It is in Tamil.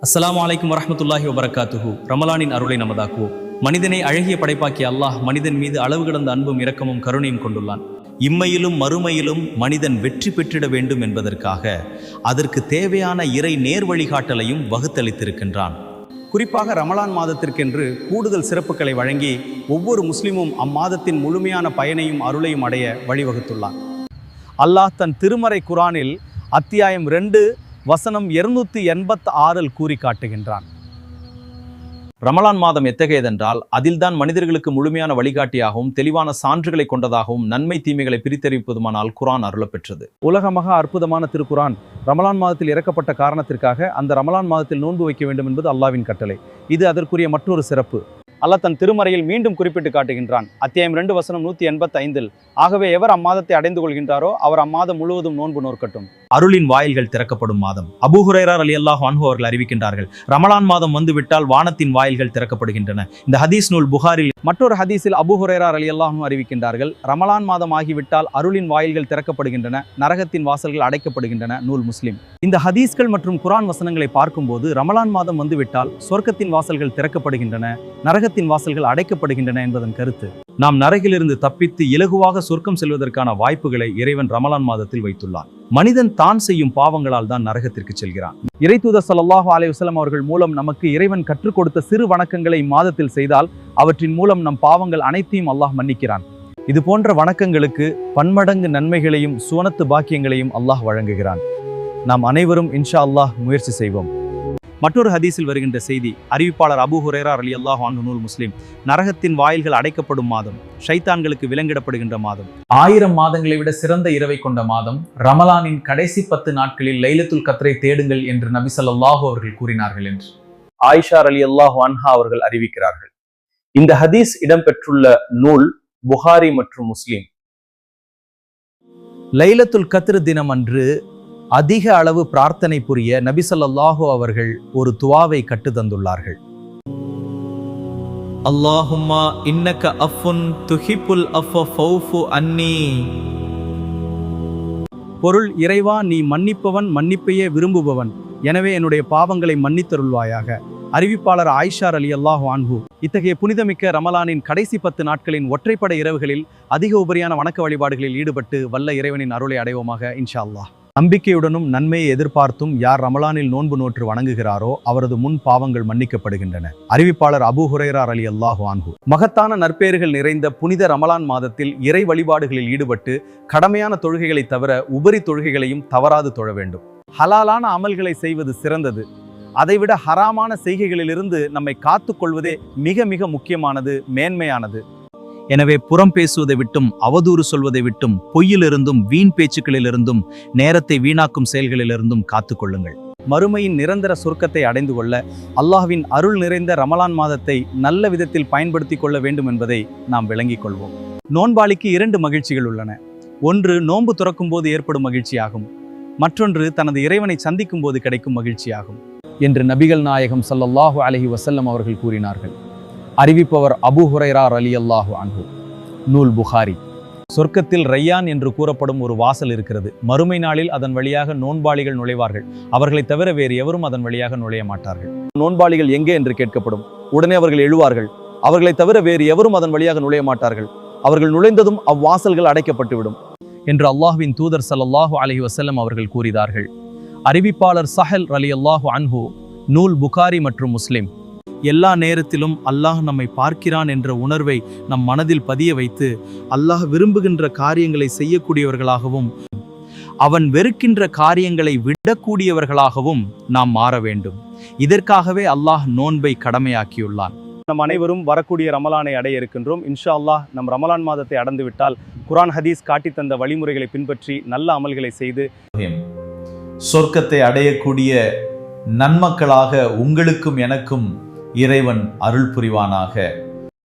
அஸ்ஸலாமு அலைக்கும் வரஹ்மத்துல்லாஹி வபரகாத்துஹு. ரமலானின் அருளை நமதாக்குவோம். மனிதனை அழகிய படைப்பாக்கிய அல்லாஹ் மனிதன் மீது அளவு கடந்த அன்பும் இரக்கமும் கருணையும் கொண்டுள்ளான். இம்மையிலும் மறுமையிலும் மனிதன் வெற்றி பெற்றிட வேண்டும் என்பதற்காக அதற்கு தேவையான இறை நேர் வழிகாட்டலையும் வகுத்தளித்திருக்கின்றான். குறிப்பாக ரமலான் மாதத்திற்கென்று கூடுதல் சிறப்புகளை வழங்கி ஒவ்வொரு முஸ்லிமும் அம்மாதத்தின் முழுமையான பயனையும் அருளையும் அடைய வழிவகுத்துள்ளான். அல்லாஹ் தன் திருமறை குரானில் அத்தியாயம் 2 வசனம் 286 கூறி காட்டுகின்றான். ரமலான் மாதம் எத்தகையதென்றால் அதில்தான் மனிதர்களுக்கு முழுமையான வழிகாட்டியாகவும் தெளிவான சான்றுகளை கொண்டதாகவும் நன்மை தீமைகளை பிரித்தறிவிப்பதுமானால் குரான் அருளப்பெற்றது. உலகமாக அற்புதமான திருக்குரான் ரமலான் மாதத்தில் இறக்கப்பட்ட காரணத்திற்காக அந்த ரமலான் மாதத்தில் நோன்பு வைக்க வேண்டும் என்பது அல்லாஹ்வின் கட்டளை. இது அதற்குரிய மற்றொரு சிறப்பு. அல்லாஹ் தன் திருமறையில் மீண்டும் குறிப்பிட்டு காட்டுகின்றான். அத்தியாயம் 2 வசனம் 185. ஆகவே எவர் அம்மாதத்தை அடைந்து கொள்கின்றாரோ அவர் அம்மாதம் முழுவதும் நோன்பு நோற்கட்டும். அருளின் வாயில்கள் திறக்கப்படும் மாதம். அபூ ஹுரைரா ரலியல்லாஹு அன்ஹு அவர்கள் அறிவிக்கின்றார்கள், ரமலான் மாதம் வந்துவிட்டால் வானத்தின் வாயில்கள் திறக்கப்படுகின்றன. இந்த ஹதீஸ் நூல் புகாரில். மற்றொரு ஹதீஸில் அபூ ஹுரைரா ரலியல்லாஹு அன்ஹு அறிவிக்கின்றார்கள், ரமலான் மாதம் ஆகிவிட்டால் அருளின் வாயில்கள் திறக்கப்படுகின்றன, நரகத்தின் வாசல்கள் அடைக்கப்படுகின்றன. நூல் முஸ்லிம். இந்த ஹதீஸ்கள் மற்றும் குரான் வசனங்களை பார்க்கும்போது ரமலான் மாதம் வந்துவிட்டால் சொர்க்கத்தின் வாசல்கள் திறக்கப்படுகின்றன, நரகத்தின் வாசல்கள் அடைக்கப்படுகின்றன என்பதன் கருத்து. நாம் நரகிலிருந்து தப்பித்து இலகுவாக சொர்க்கம் செல்வதற்கான வாய்ப்புகளை இறைவன் ரமலான் மாதத்தில் வைத்துள்ளான். மனிதன் தான் செய்யும் பாவங்களால் தான் நரகத்திற்கு செல்கிறான். இறைத்தூதர் ஸல்லல்லாஹு அலைஹி வஸல்லம் அவர்கள் மூலம் நமக்கு இறைவன் கற்றுக் கொடுத்த சிறு வணக்கங்களை மாதத்தில் செய்தால் அவற்றின் மூலம் நம் பாவங்கள் அனைத்தையும் அல்லாஹ் மன்னிக்கிறான். இது போன்ற வணக்கங்களுக்கு பன்மடங்கு நன்மைகளையும் சுவனத்து பாக்கியங்களையும் அல்லாஹ் வழங்குகிறான். நாம் அனைவரும் இன்ஷா அல்லாஹ் முயற்சி செய்வோம். மற்றொரு ஹதீஸில் வருகின்ற செய்தி. அறிவிப்பாளர் அபூ ஹுரைரா ரலியல்லாஹு அன்ஹு. நூல் முஸ்லிம். நரகத்தின் வாயில்கள் அடைக்கப்படும் மாதம், ஷைத்தான்களுக்கு விலங்கிடப்படுகின்ற மாதம், 1000 மாதங்களை விட சிறந்த இரவை கொண்ட மாதம், ரமலானின் கடைசி 10 நாட்களில் லைலத்துல் கத்ரை தேடுங்கள் என்று நபி ஸல்லல்லாஹு அவர்கள் கூறினார்கள் என்று ஆயிஷா ரலியல்லாஹு அன்ஹா அவர்கள் அறிவிக்கிறார்கள். இந்த ஹதீஸ் இடம்பெற்றுள்ள நூல் புகாரி மற்றும் முஸ்லிம். லைலத்துல் கத்ர் தினம் அன்று அதிக அளவு பிரார்த்தனை புரிய நபி ஸல்லல்லாஹு அவர்கள் ஒரு துஆவை கற்று தந்துள்ளார்கள். அல்லாஹும்மா இன்னக அஃபுன் துஹிப்புல் அஃப ஃபௌஃபு அன்னி. பொருள், இறைவா நீ மன்னிப்பவன், மன்னிப்பையே விரும்புபவன், எனவே என்னுடைய பாவங்களை மன்னித்தருள்வாயாக. அறிவிப்பாளர் ஆயிஷா ரலியல்லாஹு அன்ஹு. இத்தகைய புனிதமிக்க ரமலானின் கடைசி 10 நாட்களின் ஒற்றைப்படை இரவுகளில் அதிக உபரியான வணக்க வழிபாடுகளில் ஈடுபட்டு வல்ல இறைவனின் அருளை அடைவோமாக இன்ஷா அல்லாஹ். நம்பிக்கையுடனும் நன்மையை எதிர்பார்த்தும் யார் ரமலானில் நோன்பு நோற்று வணங்குகிறாரோ அவரது முன் பாவங்கள் மன்னிக்கப்படுகின்றன. அறிவிப்பாளர் அபூ ஹுரைரா ரலியல்லாஹு அன்ஹு. மகத்தான நற்பெயர்கள் நிறைந்த புனித ரமலான் மாதத்தில் இறை வழிபாடுகளில் ஈடுபட்டு கடமையான தொழுகைகளை தவிர உபரி தொழுகைகளையும் தவறாது தொழ வேண்டும். ஹலாலான அமல்களை செய்வது சிறந்தது. அதைவிட ஹராமான செய்கைகளிலிருந்து நம்மை காத்துக்கொள்வதே மிக மிக முக்கியமானது, மேன்மையானது. எனவே புறம் பேசுவதை விட்டும், அவதூறு சொல்வதை விட்டும், பொய்யிலிருந்தும் வீண் பேச்சுக்களிலிருந்தும் நேரத்தை வீணாக்கும் செயல்களிலிருந்தும் காத்துக்கொள்ளுங்கள். மறுமையின் நிரந்தர சொர்க்கத்தை அடைந்து கொள்ள அல்லாஹ்வின் அருள் நிறைந்த ரமலான் மாதத்தை நல்ல விதத்தில் பயன்படுத்தி கொள்ள வேண்டும் என்பதை நாம் விளங்கிக் கொள்வோம். நோன்பாளிக்கு 2 மகிழ்ச்சிகள் உள்ளன. ஒன்று நோன்பு துறக்கும் போது ஏற்படும் மகிழ்ச்சியாகும், மற்றொன்று தனது இறைவனை சந்திக்கும் போது கிடைக்கும் மகிழ்ச்சியாகும் என்று நபிகள் நாயகம் ஸல்லல்லாஹு அலைஹி வஸல்லம் அவர்கள் கூறினார்கள். அறிவிப்பவர் அபூ ஹுரைரா ரலியல்லாஹு அன்ஹு. நூல் புகாரி. சொர்க்கத்தில் ரையான் என்று கூறப்படும் ஒரு வாசல் இருக்கிறது. மறுமை நாளில் அதன் வழியாக நோன்பாளிகள் நுழைவார்கள். அவர்களை தவிர வேறு எவரும் அதன் வழியாக நுழைய மாட்டார்கள். நோன்பாளிகள் எங்கே என்று கேட்கப்படும். உடனே அவர்கள் எழுவார்கள். அவர்களை தவிர வேறு எவரும் அதன் வழியாக நுழைய மாட்டார்கள். அவர்கள் நுழைந்ததும் அவ்வாசல்கள் அடைக்கப்பட்டுவிடும் என்று அல்லாஹ்வின் தூதர் ஸல்லல்லாஹு அலைஹி வஸல்லம் அவர்கள் கூறினார்கள். அறிவிப்பாளர் ஸஹல் ரலியல்லாஹு அன்ஹு. நூல் புகாரி மற்றும் முஸ்லிம். எல்லா நேரத்திலும் அல்லாஹ் நம்மை பார்க்கிறான் என்ற உணர்வை நம் மனதில் பதிய வைத்து அல்லாஹ் விரும்புகின்ற காரியங்களை செய்யக்கூடியவர்களாகவும் அவன் வெறுக்கின்ற காரியங்களை விடக்கூடியவர்களாகவும் நாம் மாற வேண்டும். இதற்காகவே அல்லாஹ் நோன்பை கடமையாக்கியுள்ளான். நம் அனைவரும் வரக்கூடிய ரமலானை அடைய இருக்கின்றோம். இன்ஷா அல்லாஹ் நம் ரமலான் மாதத்தை அடைந்துவிட்டால் குரான் ஹதீஸ் காட்டி தந்த வழிமுறைகளை பின்பற்றி நல்ல அமல்களை செய்து சொர்க்கத்தை அடையக்கூடிய நன்மக்களாக உங்களுக்கும் எனக்கும் இறைவன் அருள் புரிவானாக.